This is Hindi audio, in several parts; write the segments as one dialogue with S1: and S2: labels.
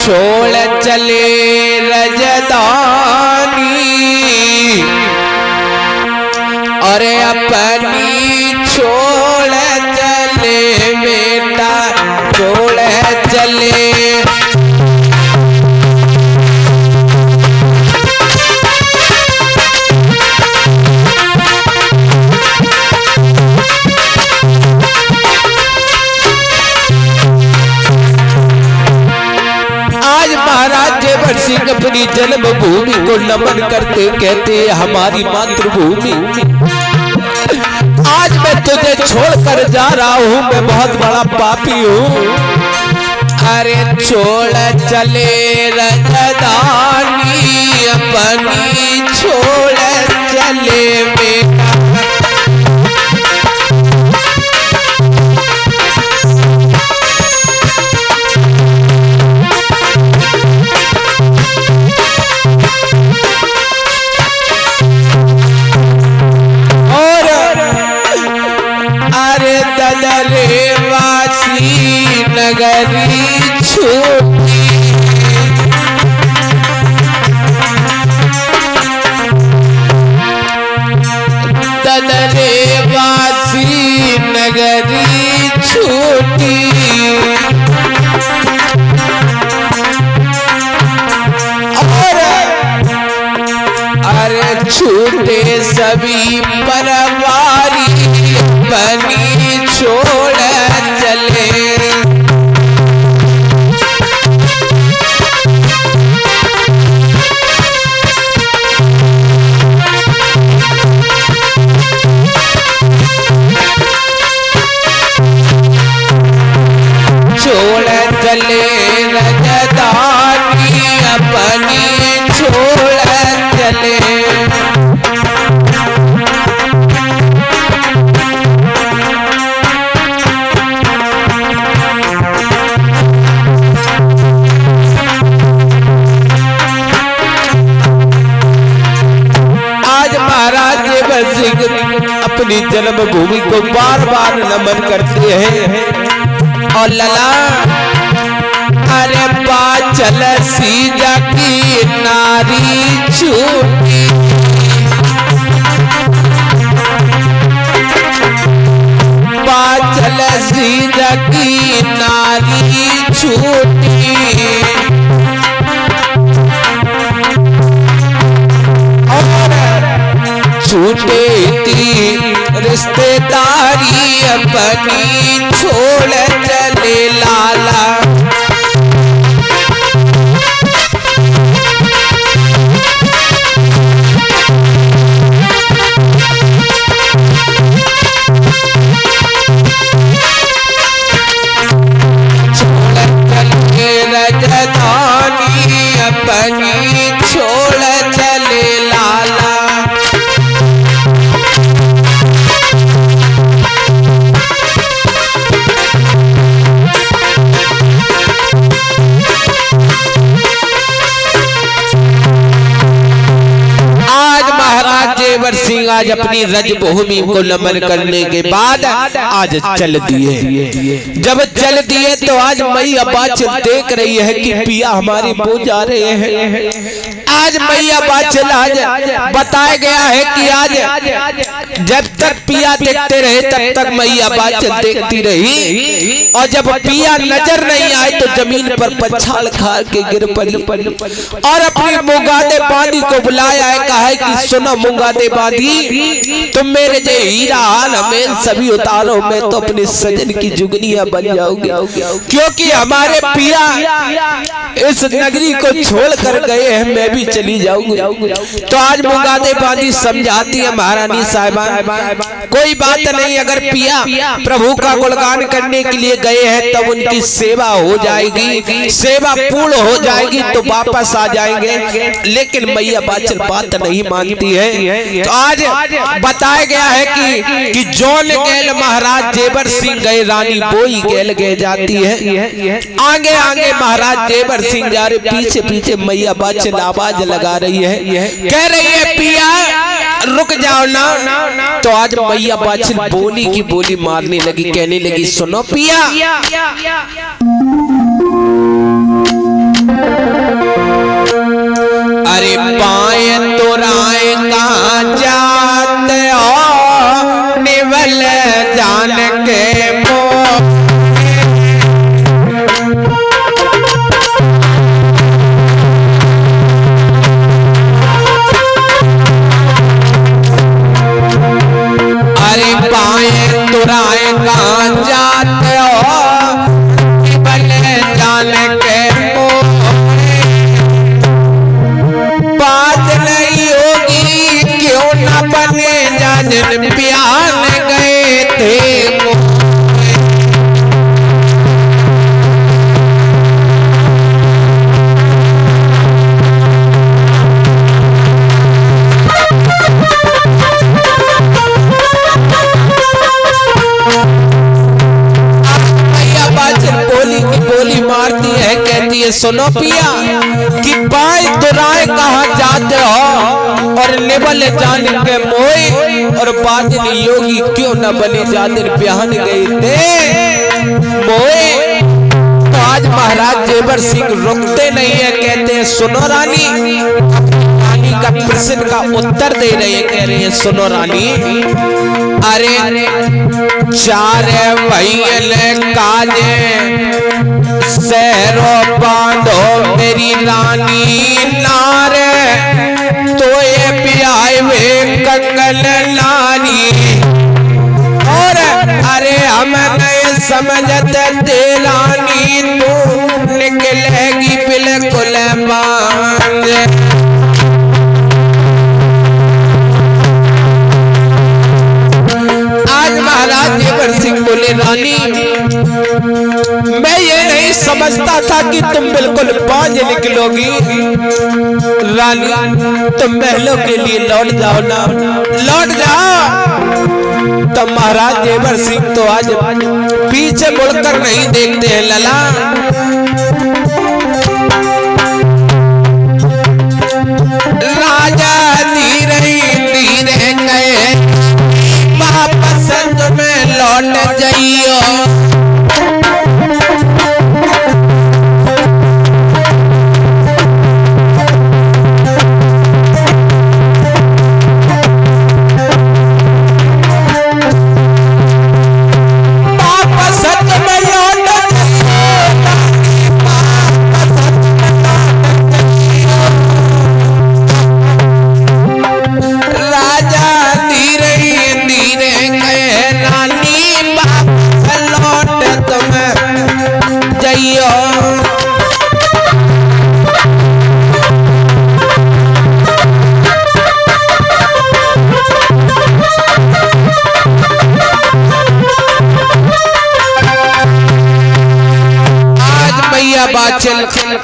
S1: छोड़ चले रजदानी और अपनी छोड़ चले बेटा छोड़ चले। महाराज जेवर सिंह अपनी जन्मभूमि को नमन करते कहते हमारी मातृभूमि, आज मैं तुझे छोड़कर जा रहा हूँ, मैं बहुत बड़ा पापी हूँ। अरे छोड़ चले रजदानी अपनी छोड़ चले बेटा। नगरी छूटी ददरे वासी नगरी छूटी। और अरे छूटे सभी परवारी बनी छोड़ चले। चले रजदानी अपनी छोड़ चले। आज महाराज जेवर सिंह अपनी जन्मभूमि को बार बार नमन करते हैं और लला अरे पाचल सीजा की नारी छूटी। पाचल सीजा की नारी छूटी। और छूटे थी रिश्तेदारी अपनी छोड़ चले लाला। अपनी छोड़ चले लाला। आज महाराज जेवर सिंह आज अपनी रजभूमि को नमन करने के बाद आज चल दिए। जब चल दिए तो आज मैया बाचल देख रही है कि पिया हमारी बो जा रहे हैं। आज मैया बाचल आज बताया गया है कि आज जब तक पिया देखते रहे तब तक मैया बाचल देखती रही और जब पिया नजर नहीं आए तो जमीन पर पछाड़ खा के गिर पड़ी और अपनी मुंगादे बांदी को बुलाया है। कहा है कि सुनो मुंगादे बांदी, तुम मेरे जे हीरा हाल हमें सभी उतारो, मैं तो अपने सजन की जुगनिया बन जाऊंगी क्योंकि हमारे पिया इस नगरी को छोड़ कर गए हैं, मैं भी चली जाऊंगी। तो आज मुंगादे बांदी समझाती है महारानी साहिबा कोई बात नहीं, अगर पिया प्रभु का गुणगान करने के लिए गए हैं तब उनकी सेवा हो जाएगी, सेवा पूर्ण हो जाएगी तो वापस आ जाएंगे। लेकिन मैया बाचल बात नहीं मानती है। तो आज बताया गया है कि जौन गैल महाराज जेवर सिंह गए रानी बोई गैल गए जाती है। आगे आगे महाराज जेवर सिंह जा रहे, पीछे पीछे मैया बाचल आवाज लगा रही है, कह रही है पिया रुक जाओ ना। तो आज मैया बाचल बोली की बोली मारने लगी, कहने लगी सुनो पिया सुनो पिया कि पाए दुराए कहाँ जाते हो और निबल जान के मोए और बादल योगी क्यों न बने जादिर बिहान गए थे मोए। तो आज महाराज जेवर सिंह रुकते नहीं है, कहते हैं सुनो रानी, रानी का प्रश्न का उत्तर दे रहे हैं, कह रहे हैं सुनो रानी, अरे चार भैयल काजे सहरो बांधो मेरी रानी नारे तो ये पियाए वे कंगल नारी और अरे हम नहीं समझते दिलानी तू निकलेगी बिल्कुल बांध। आज महाराज जेवर सिंह बोले रानी मैं ये नहीं समझता था कि तुम बिल्कुल बांझ निकलोगी, रानी तुम महलों के लिए लौट जाओ ना, लौट जाओ। तो महाराज जेवर सिंह तो आज पीछे मुड़कर नहीं देखते हैं लला। राजा धीरे धीरे गए वापस तुम्हें लौट जाइयो।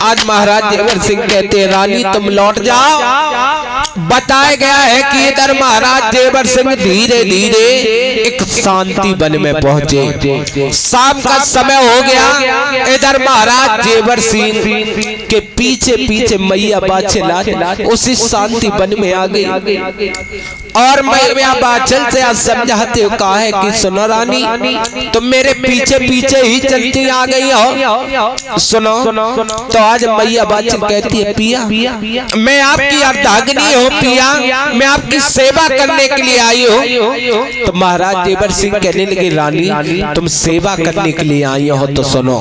S1: आज महाराज जेवर सिंह कहते हैं रानी तुम लौट जाओ। बताया गया है कि इधर महाराज जेवर सिंह धीरे धीरे एक शांति वन में पहुंचे। शाम का समय हो गया, इधर महाराज जेवर सिंह के पीछे पीछे मैया बाछल उसी शांति वन में आ गई और मैया बाछल से आज समझाते हो कहा है कि सुनो रानी तुम मेरे पीछे पीछे ही चलती आ गई हो। सुनो तो आज मैया बाछल कहती है पिया मैं आपकी अर्धांगिनी हूँ, पिया मैं आपकी सेवा करने के लिए आई हूँ। तो महाराज जेवर सिंह कहने लगे रानी तुम सेवा करने के लिए आई हो तो सुनो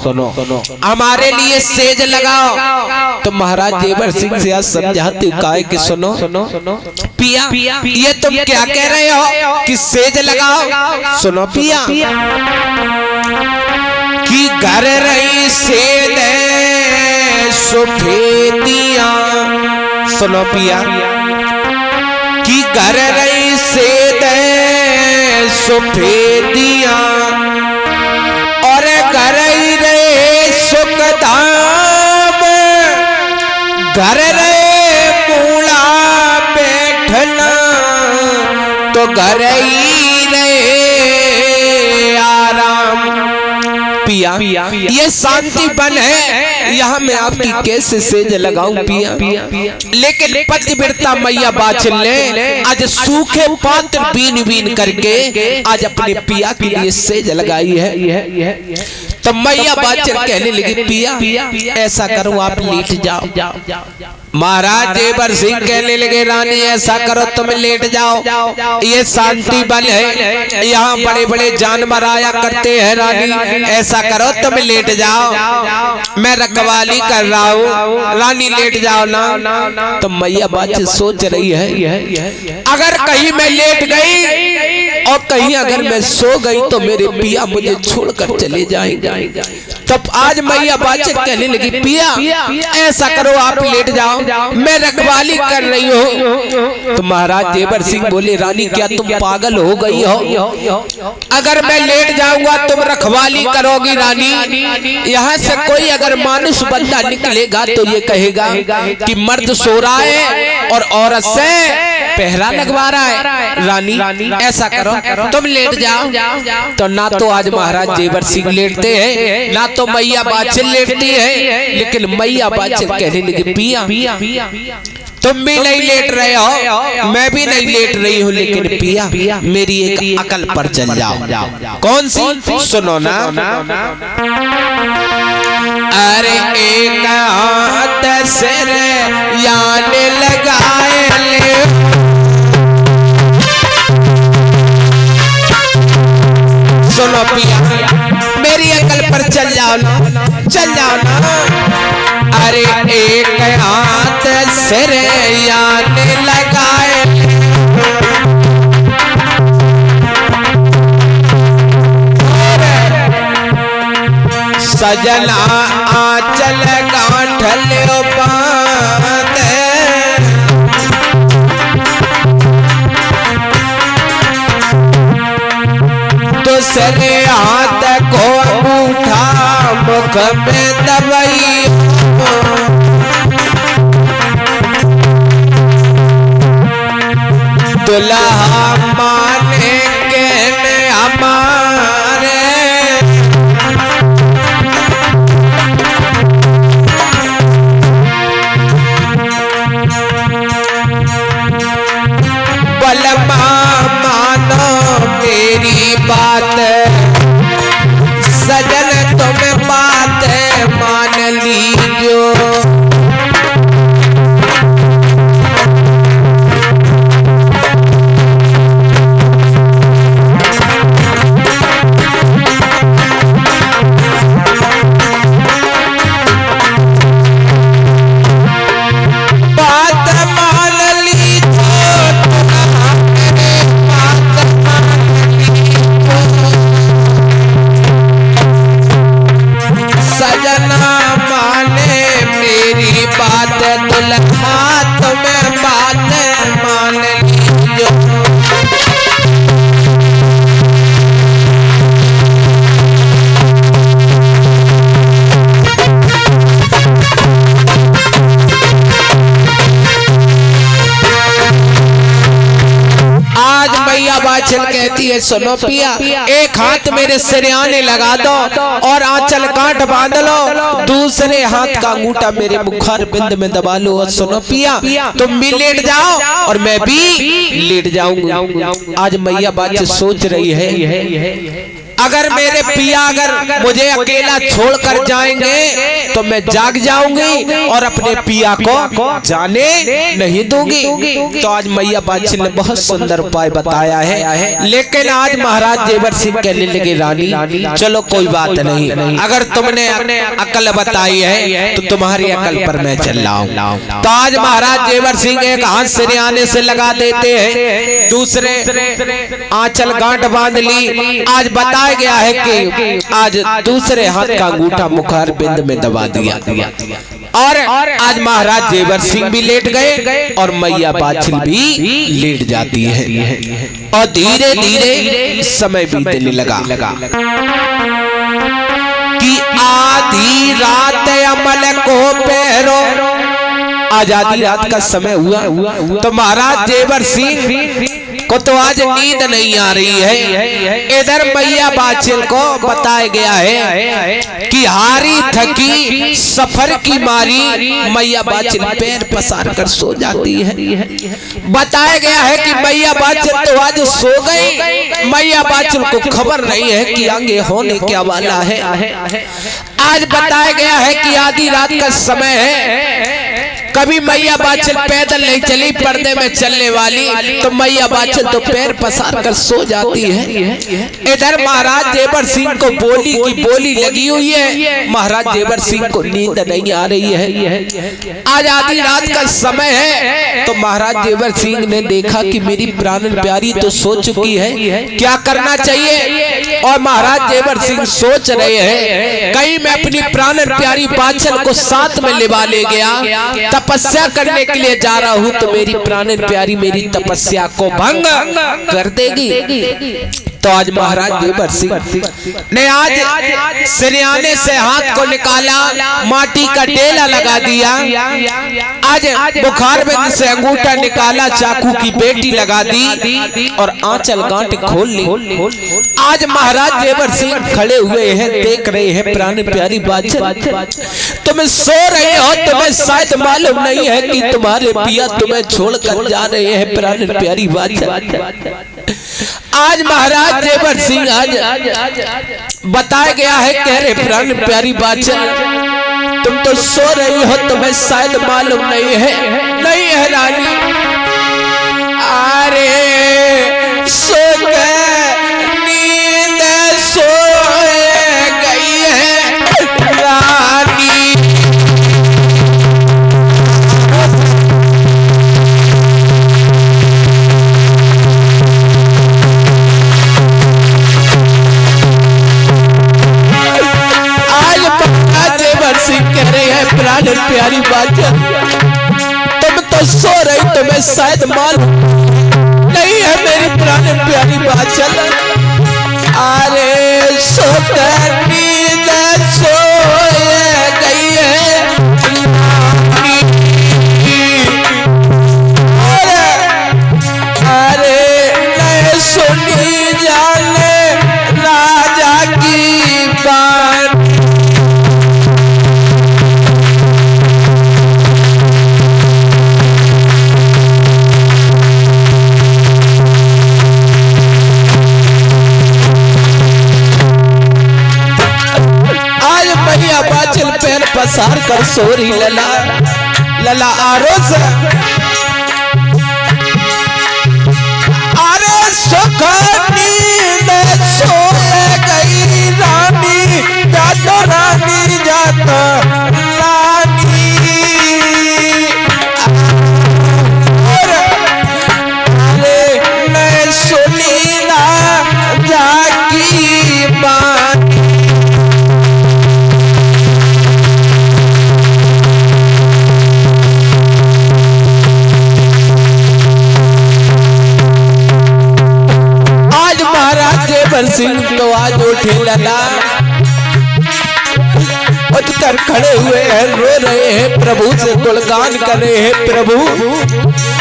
S1: हमारे लिए सेज लगाओ। तो महाराज जेवर सिंह से आज समझाते कहा है कि सुनो पिया ये तुम क्या कह रहे हो कि सेज लगाओ। सुनो पिया कि घर रही सेज सुफेदिया। सुनो पिया कि घर रही सेज सुफेदिया और घर ही रहे सुखधाम घर रहे मूला बैठना तो घर ही रहे आराम। पिया ये शांति वन है, यहाँ मैं आपकी कैसे सेज लगाऊं पिया। लेकिन पतिव्रता मैया बाछल ने आज सूखे पात्र बीन बीन करके आज अपने पिया के लिए सेज लगाई है। तो मैया बाछल कहने लगी पिया ऐसा करो आप लेट जाओ। महाराज जेवर सिंह कहने लगे रानी ऐसा करो तुम लेट जाओ, ये शांति वन है, यहाँ बड़े बड़े जानवर आया करते हैं रानी ऐसा करो तुम लेट जाओ, मैं रखवाली कर रहा हूँ रानी लेट जाओ ना। तो मैया बाछल सोच रही है अगर कहीं मैं लेट गई और कहीं अगर मैं सो गई तो मेरे पिया मुझे छोड़कर चले जाएंगे। तब आज मैया बाछल कहने लगी पिया ऐसा करो आप लेट जाओ मैं रखवाली कर रही हूँ। तो महाराज जेवर सिंह बोले रानी क्या तुम पागल हो गई हो, अगर मैं लेट जाऊंगा तुम रखवाली करोगी रानी। यहाँ से कोई अगर मानुष बंदा निकलेगा तो ये कहेगा कि मर्द सो रहा है और औरत से पहरा लगवा रहा है। रानी ऐसा करो तुम लेट जाओ। तो ना तो आज महाराज जेवर सिंह लेटते हैं, ना तो मैया बाछिल लेटती है, लेकिन मैया बाछिल कहने लगी पिया तुम भी नहीं लेट रहे हो, मैं भी नहीं लेट रही हूँ, लेकिन पिया मेरी एक अकल पर चल जाओ। कौन सी? सुनो ना। अरे एक हाथ सिर यान लगाए ले, सुनो पिया मेरी अकल पर चल जाओ ना, चल जाओ ना। अरे एक हाथ सिर यान लगाए, सजना आंचल गांठ लो बांध, दूसरे हाथ को अंगूठा मुख में दबाई, दुल्हा माने के हमारे, बलमा मानो मेरी बात, सजन तुम बात मान लीजो। बाछिल कहती है सुनो पिया एक हाथ मेरे सिरयाने लगा दो और आंचल गांठ बांध लो, दूसरे हाथ का अंगूठा मेरे मुखार बिंद में दबा लो। और सुनो पिया तुम भी लेट जाओ और मैं भी लेट जाऊंगी। आज मैया बाछिल सोच रही है अगर मेरे पिया अगर मुझे अकेला छोड़कर जाएंगे तो मैं जाग जाऊंगी और अपने पिया को जाने नहीं दूंगी। तो आज मैया बाछिल ने बहुत सुंदर उपाय बताया है, लेकिन आज महाराज जेवर सिंह कहने लगे रानी चलो कोई बात नहीं, अगर तुमने अकल बताई है तो तुम्हारी अकल पर मैं चल रहा हूँ। तो आज महाराज जेवर सिंह एक हाथ सिरयाने से लगा देते हैं, दूसरे आंचल गांठ बांध ली। आज बताया गया है कि आज दूसरे हाथ का अंगूठा मुखार बिंद में दबा दिया और आज महाराज जेवर सिंह भी लेट गए और मैया बाछिल भी लेट जाती है और धीरे धीरे समय बीतने लगा कि आधी रात अमल को पैरो, आज आधी रात का समय हुआ तो महाराज जेवर सिंह को तो आज नींद नहीं आ रही है। इधर मैया बाछिल को बताया गया है कि हारी थकी सफर की मारी मैया बाछिल पैर पसार कर सो जाती है। बताया गया है कि मैया बाछिल तो आज सो गई, मैया बाछिल को खबर नहीं है कि आगे होने क्या वाला है। आज बताया गया है कि आधी रात का समय है, कभी मैया बाछिल पैदल नहीं चली पर्दे में चलने वाली, तो मैया बाछिल तो पैर पसार कर सो जाती है। इधर महाराज जेवर सिंह को बोली की बोली लगी हुई है, महाराज जेवर सिंह को नींद नहीं आ रही है। आज आधी रात का समय है तो महाराज जेवर सिंह ने देखा कि मेरी प्राण प्यारी तो सो चुकी है, क्या करना चाहिए। और महाराज जेवर सिंह सोच रहे हैं कहीं मैं अपनी प्राण प्यारी बाछिल को साथ में लिवा ले गया, तपस्या करने के लिए जा रहा हूँ तो मेरी प्राण प्यारी मेरी तपस्या को भंग कर देगी। तो आज महाराज देवर सिंह ने आज सिरयाने से हाथ को निकाला, माटी का डेला लगा दिया, आज बुखारबंद से अंगूठा निकाला, चाकू की बेटी लगा दी और आंचल गांठ खोल ली। आज महाराज देवर सिंह खड़े हुए हैं, देख रहे हैं प्राण प्यारी बादशाह, तुम्हें सो रहे हो, तुम्हें शायद मालूम नहीं है कि तुम्हारे पिया तुम्हें छोड़कर जा रहे हैं प्राण प्यारी बादशाह। आज महाराज देवर सिंह आज बताया गया है, कह रहे प्राण प्यारी बादशाह तुम तो सो रही हो, तुम्हें शायद मालूम नहीं है रानी। अरे सो नींद सोए गई है रानी। कह रहे हैं प्राण प्यारी बादशाह तुम तो सो रही, तुम्हें शायद मालूम नहीं है मेरी प्राण प्यारी बादशाह। अरे सो नींद सोए गई है, अरे नहीं सुनी जाने राजा की बात। पैर पसार कर सोरी लला आरोज अरे सुख नींद सोए गई रानी, जातो रानी जातो रानी। अरे मैं सुनी ना जागी बात। देवर सिंह तो आज उठे लला उठकर खड़े हुए हैं, रो रहे हैं, प्रभु से गुणगान कर रहे हैं। प्रभु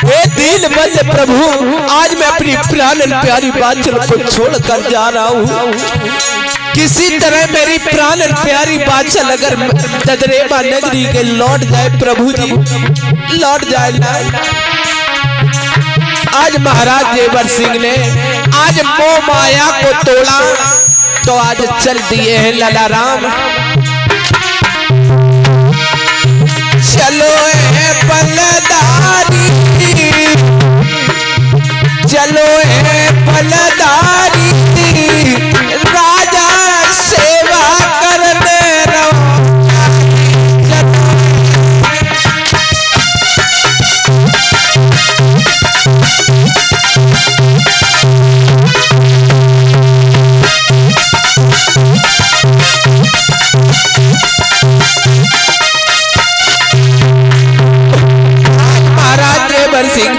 S1: हे दीनबंधु प्रभु, आज मैं अपनी प्राण प्यारी बादशाह को छोड़कर जा रहा हूँ, किसी तरह मेरी प्राण प्यारी बादशाह अगर ददरेवा नगरी के लौट जाए, प्रभु जी लौट जाए। आज महाराज देवर सिंह ने आज मोह माया को तोड़ा, तो आज चल दिए हैं लला राम। चलो है बलदारी, चलो है बलदारी, राजा सेवा करने रहो।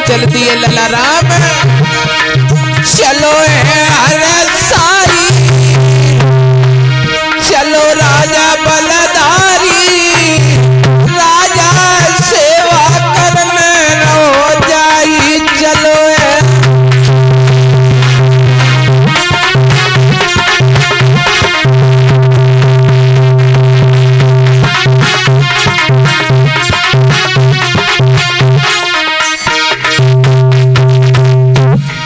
S1: चल दिए लला राम, चलो है हर सारी, चलो राजा बलदारी, राजा सेवा करने हो जाई। चलो है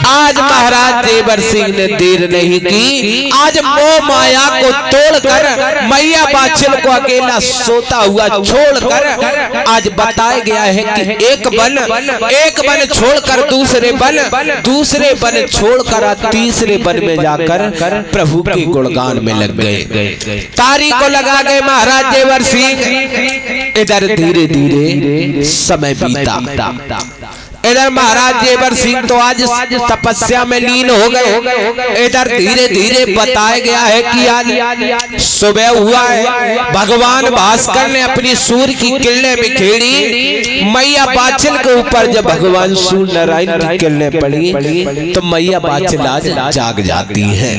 S1: आज महाराज देवर सिंह ने देर नहीं की, आज मोह माया को तोड़कर मैया बाछिल को अकेला सोता हुआ छोड़कर आज बताया गया है कि एक बन छोड़कर दूसरे बन छोड़कर तीसरे बन में जाकर प्रभु के गुणगान में लग गए। तारी को लगा गए महाराज देवर सिंह। इधर धीरे धीरे समय बीता, इधर महाराज जेवर सिंह तो आज तपस्या में लीन हो गए। इधर धीरे धीरे बताया गया है कि आज सुबह हुआ है, भगवान भास्कर ने अपनी सूर्य की किरणें बिखेरी मैया बाछिल के ऊपर। जब भगवान सूर्य नारायण की किरणें पड़ी तो मैया बाछिल आज जाग जाती है।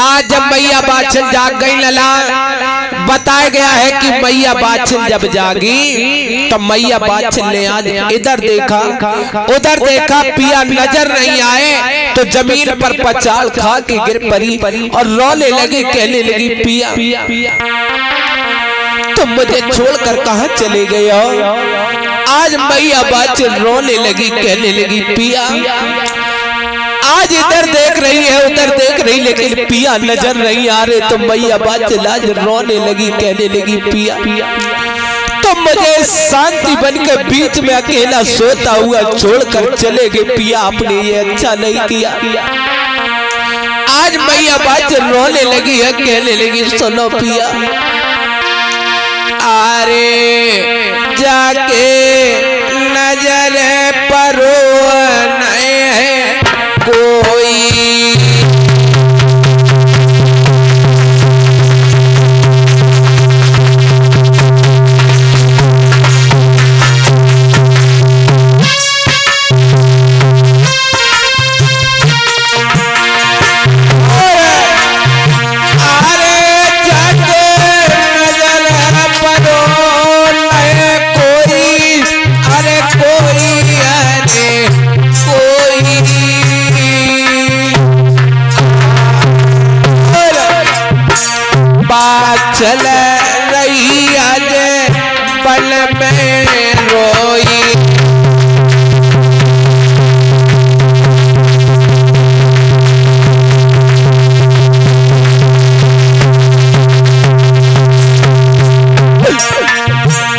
S1: आज जब मैया बाछिल जाग गई लला, बताया गया है कि मैया बाछिल जब जागी तो मैया बाछिल ने आज इधर देखा उधर देखा, पिया नजर नहीं आए तो जमीन पर पचाल खा के गिर पड़ी और रोने लगी, कहने लगी पिया तुम मुझे छोड़कर कहां चले गए हो। आज मैया बाछिल रोने लगी, कहने लगी पिया आज इधर देख रही है उधर देख रही लेकिन पिया नजर नहीं आ रहे। तो मैया बाछिल आज रोने लगी, कहने लगी पिया तुम मुझे शांति बन के बीच में अकेला सोता हुआ छोड़कर चले गए पिया, आपने ये अच्छा नहीं किया। आज मैया बाछिल रोने लगी है, कहने लगी सुनो पिया, अरे जाके नजर परो नहीं कोई, चल रही आज पल में रोई,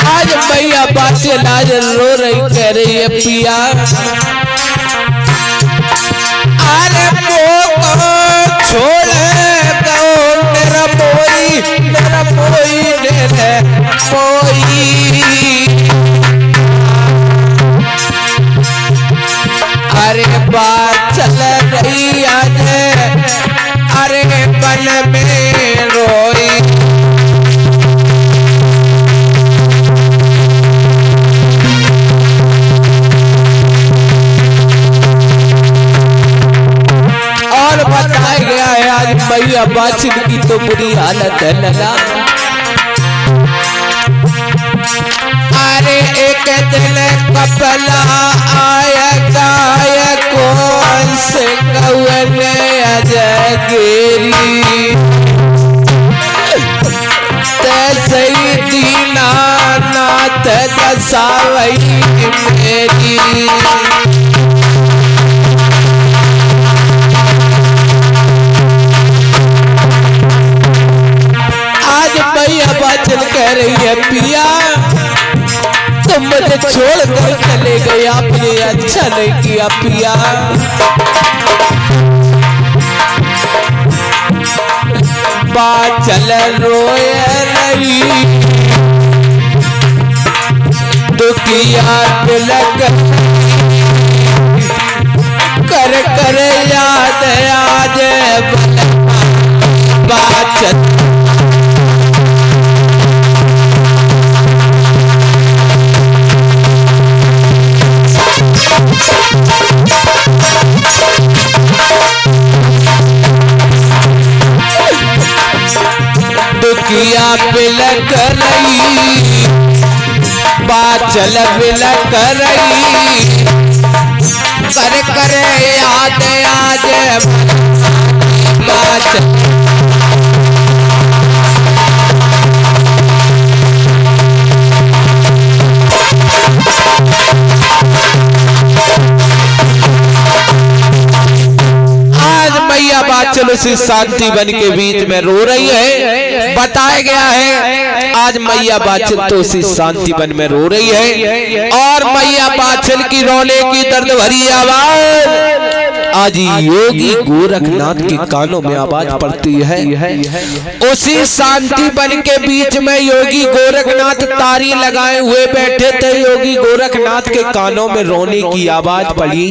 S1: आज मैया बाछिल आज रो रही, कह रही है पिया अरे छोड़ मेरा अरे बात चल रही आज अरे पल में रोई, और बताया गया है आज मैया बाछिल की तो बुरी हालत है लला। अरे एक दिन कपला आया गाय कौन से कौने अजगेरी, तैसे ही दीना नाथ दसावई मेरी, मैया बाछिल कह रही है पिया तुम मुझे छोड़ कर चले गए, आपने अच्छा नहीं किया पिया। बाछिल रोए रही दुखिया तिलक कर कर याद आज बाछिल दुखिया बिलक रही बाछिल बिलक रही, कर कर याद आज बाछिल मैया बाछिल उसी शांति बन के बीच में रो रही है। बताया गया है आज मैया बाछिल तो उसी शांति बन में रो रही है और मैया बाछिल की रोने की दर्द भरी आवाज आज योगी गोरखनाथ के कानों में आवाज पड़ती है। उसी शांति वन के बीच में योगी गोरखनाथ तारी लगाए हुए बैठे थे। योगी गोरखनाथ के कानों में रोने की आवाज पड़ी।